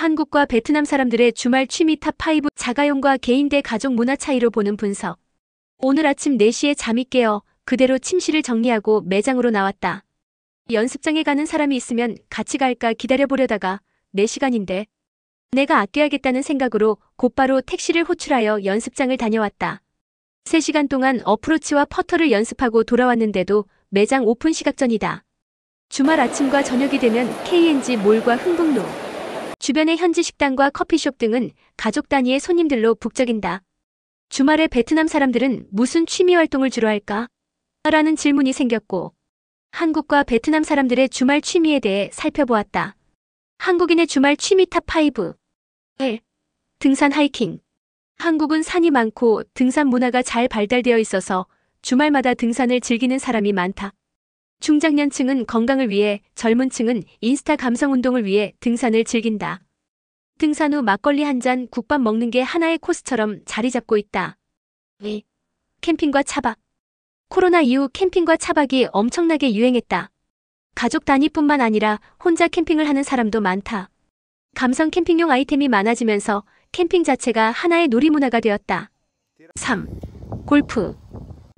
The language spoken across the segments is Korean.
한국과 베트남 사람들의 주말 취미 탑5 자가용과 개인 대 가족 문화 차이로 보는 분석. 오늘 아침 4시에 잠이 깨어 그대로 침실을 정리하고 매장으로 나왔다. 연습장에 가는 사람이 있으면 같이 갈까 기다려보려다가 4시간인데 내가 아껴야겠다는 생각으로 곧바로 택시를 호출하여 연습장을 다녀왔다. 3시간 동안 어프로치와 퍼터를 연습하고 돌아왔는데도 매장 오픈 시각 전이다. 주말 아침과 저녁이 되면 KNG 몰과 흥북로, 주변의 현지 식당과 커피숍 등은 가족 단위의 손님들로 북적인다. 주말에 베트남 사람들은 무슨 취미 활동을 주로 할까? 라는 질문이 생겼고 한국과 베트남 사람들의 주말 취미에 대해 살펴보았다. 한국인의 주말 취미 탑5. 1. 등산 하이킹. 한국은 산이 많고 등산 문화가 잘 발달되어 있어서 주말마다 등산을 즐기는 사람이 많다. 중장년층은 건강을 위해, 젊은 층은 인스타 감성 운동을 위해 등산을 즐긴다. 등산 후 막걸리 한 잔, 국밥 먹는 게 하나의 코스처럼 자리 잡고 있다. 2. 캠핑과 차박. 코로나 이후 캠핑과 차박이 엄청나게 유행했다. 가족 단위뿐만 아니라 혼자 캠핑을 하는 사람도 많다. 감성 캠핑용 아이템이 많아지면서 캠핑 자체가 하나의 놀이문화가 되었다. 3. 골프.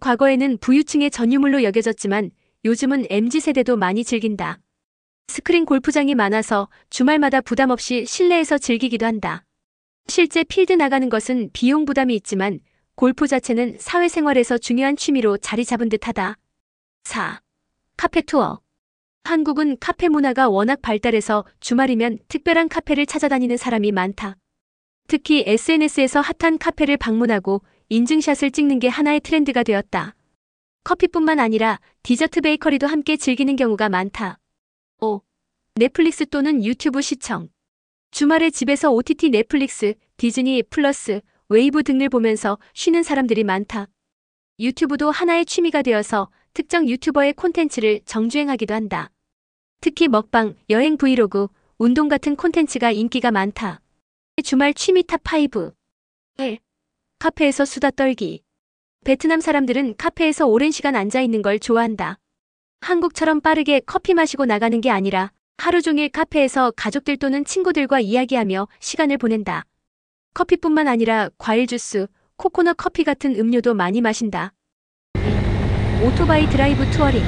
과거에는 부유층의 전유물로 여겨졌지만 요즘은 MZ세대도 많이 즐긴다. 스크린 골프장이 많아서 주말마다 부담 없이 실내에서 즐기기도 한다. 실제 필드 나가는 것은 비용 부담이 있지만 골프 자체는 사회생활에서 중요한 취미로 자리 잡은 듯하다. 4. 카페 투어. 한국은 카페 문화가 워낙 발달해서 주말이면 특별한 카페를 찾아다니는 사람이 많다. 특히 SNS에서 핫한 카페를 방문하고 인증샷을 찍는 게 하나의 트렌드가 되었다. 커피뿐만 아니라 디저트 베이커리도 함께 즐기는 경우가 많다. 5. 넷플릭스 또는 유튜브 시청. 주말에 집에서 OTT 넷플릭스, 디즈니 플러스, 웨이브 등을 보면서 쉬는 사람들이 많다. 유튜브도 하나의 취미가 되어서 특정 유튜버의 콘텐츠를 정주행하기도 한다. 특히 먹방, 여행 브이로그, 운동 같은 콘텐츠가 인기가 많다. 주말 취미 탑5. 1. 카페에서 수다 떨기. 베트남 사람들은 카페에서 오랜 시간 앉아있는 걸 좋아한다. 한국처럼 빠르게 커피 마시고 나가는 게 아니라 하루 종일 카페에서 가족들 또는 친구들과 이야기하며 시간을 보낸다. 커피뿐만 아니라 과일 주스, 코코넛 커피 같은 음료도 많이 마신다. 2. 오토바이 드라이브 투어링.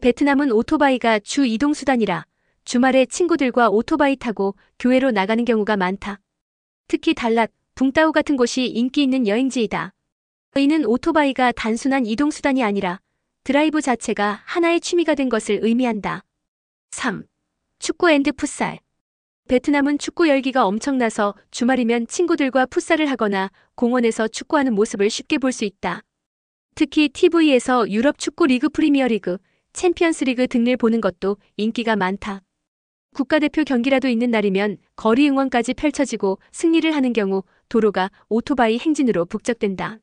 베트남은 오토바이가 주 이동수단이라 주말에 친구들과 오토바이 타고 교외로 나가는 경우가 많다. 특히 달랏, 붕따오 같은 곳이 인기 있는 여행지이다. 이는 오토바이가 단순한 이동수단이 아니라 드라이브 자체가 하나의 취미가 된 것을 의미한다. 3. 축구 앤드 풋살. 베트남은 축구 열기가 엄청나서 주말이면 친구들과 풋살을 하거나 공원에서 축구하는 모습을 쉽게 볼 수 있다. 특히 TV에서 유럽 축구 리그 프리미어리그, 챔피언스 리그 등을 보는 것도 인기가 많다. 국가대표 경기라도 있는 날이면 거리 응원까지 펼쳐지고 승리를 하는 경우 도로가 오토바이 행진으로 북적된다.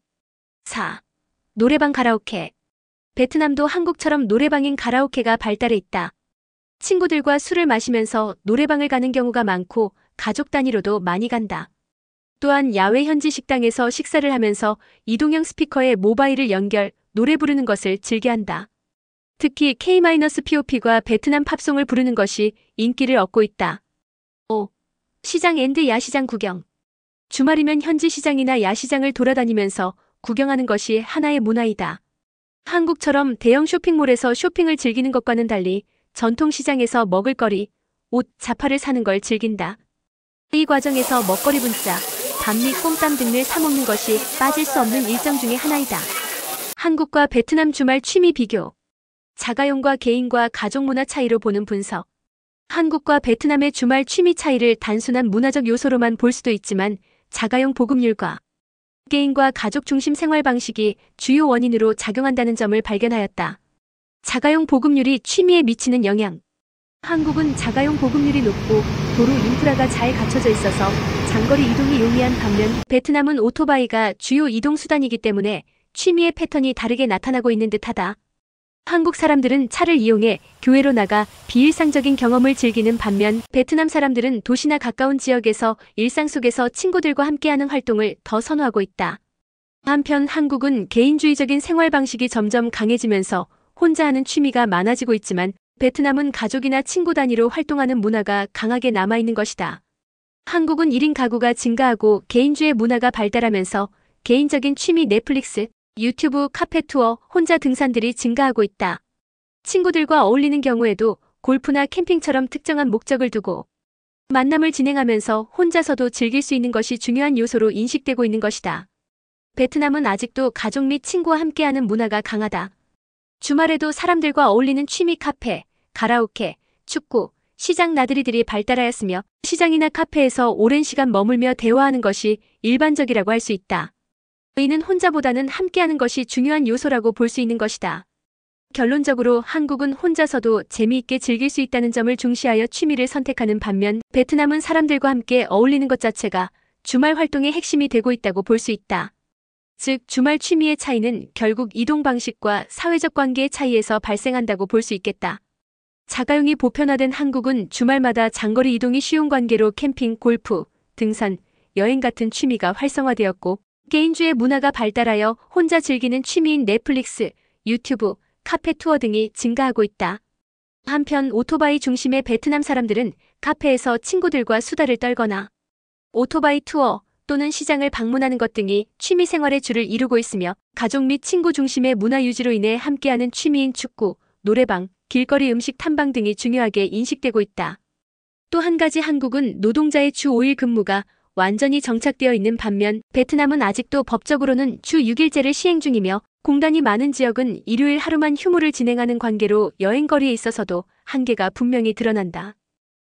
4. 노래방 가라오케. 베트남도 한국처럼 노래방인 가라오케가 발달해 있다. 친구들과 술을 마시면서 노래방을 가는 경우가 많고 가족 단위로도 많이 간다. 또한 야외 현지 식당에서 식사를 하면서 이동형 스피커에 모바일을 연결, 노래 부르는 것을 즐겨한다. 특히 K-POP과 베트남 팝송을 부르는 것이 인기를 얻고 있다. 5. 시장 앤드 야시장 구경. 주말이면 현지 시장이나 야시장을 돌아다니면서 구경하는 것이 하나의 문화이다. 한국처럼 대형 쇼핑몰에서 쇼핑을 즐기는 것과는 달리 전통시장에서 먹을거리, 옷, 자파를 사는 걸 즐긴다. 이 과정에서 먹거리 분짜, 밥 및 꼼땀 등을 사먹는 것이 빠질 수 없는 일정 중의 하나이다. 한국과 베트남 주말 취미 비교. 자가용과 개인과 가족 문화 차이로 보는 분석. 한국과 베트남의 주말 취미 차이를 단순한 문화적 요소로만 볼 수도 있지만 자가용 보급률과 개인과 가족 중심 생활 방식이 주요 원인으로 작용한다는 점을 발견하였다. 자가용 보급률이 취미에 미치는 영향. 한국은 자가용 보급률이 높고 도로 인프라가 잘 갖춰져 있어서 장거리 이동이 용이한 반면 베트남은 오토바이가 주요 이동수단이기 때문에 취미의 패턴이 다르게 나타나고 있는 듯하다. 한국 사람들은 차를 이용해 교외로 나가 비일상적인 경험을 즐기는 반면 베트남 사람들은 도시나 가까운 지역에서 일상 속에서 친구들과 함께하는 활동을 더 선호하고 있다. 한편 한국은 개인주의적인 생활 방식이 점점 강해지면서 혼자 하는 취미가 많아지고 있지만 베트남은 가족이나 친구 단위로 활동하는 문화가 강하게 남아있는 것이다. 한국은 1인 가구가 증가하고 개인주의 문화가 발달하면서 개인적인 취미 넷플릭스, 유튜브, 카페 투어, 혼자 등산들이 증가하고 있다. 친구들과 어울리는 경우에도 골프나 캠핑처럼 특정한 목적을 두고 만남을 진행하면서 혼자서도 즐길 수 있는 것이 중요한 요소로 인식되고 있는 것이다. 베트남은 아직도 가족 및 친구와 함께하는 문화가 강하다. 주말에도 사람들과 어울리는 취미 카페, 가라오케, 축구, 시장 나들이들이 발달하였으며 시장이나 카페에서 오랜 시간 머물며 대화하는 것이 일반적이라고 할 수 있다. 이는 혼자보다는 함께하는 것이 중요한 요소라고 볼 수 있는 것이다. 결론적으로 한국은 혼자서도 재미있게 즐길 수 있다는 점을 중시하여 취미를 선택하는 반면 베트남은 사람들과 함께 어울리는 것 자체가 주말 활동의 핵심이 되고 있다고 볼 수 있다. 즉, 주말 취미의 차이는 결국 이동 방식과 사회적 관계의 차이에서 발생한다고 볼 수 있겠다. 자가용이 보편화된 한국은 주말마다 장거리 이동이 쉬운 관계로 캠핑, 골프, 등산, 여행 같은 취미가 활성화되었고 개인주의 문화가 발달하여 혼자 즐기는 취미인 넷플릭스, 유튜브, 카페 투어 등이 증가하고 있다. 한편 오토바이 중심의 베트남 사람들은 카페에서 친구들과 수다를 떨거나 오토바이 투어 또는 시장을 방문하는 것 등이 취미 생활의 주를 이루고 있으며 가족 및 친구 중심의 문화 유지로 인해 함께하는 취미인 축구, 노래방, 길거리 음식 탐방 등이 중요하게 인식되고 있다. 또 한 가지 한국은 노동자의 주 5일 근무가 완전히 정착되어 있는 반면 베트남은 아직도 법적으로는 주 6일제를 시행 중이며 공단이 많은 지역은 일요일 하루만 휴무를 진행하는 관계로 여행거리에 있어서도 한계가 분명히 드러난다.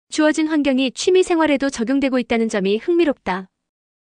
주어진 환경이 취미 생활에도 적용되고 있다는 점이 흥미롭다.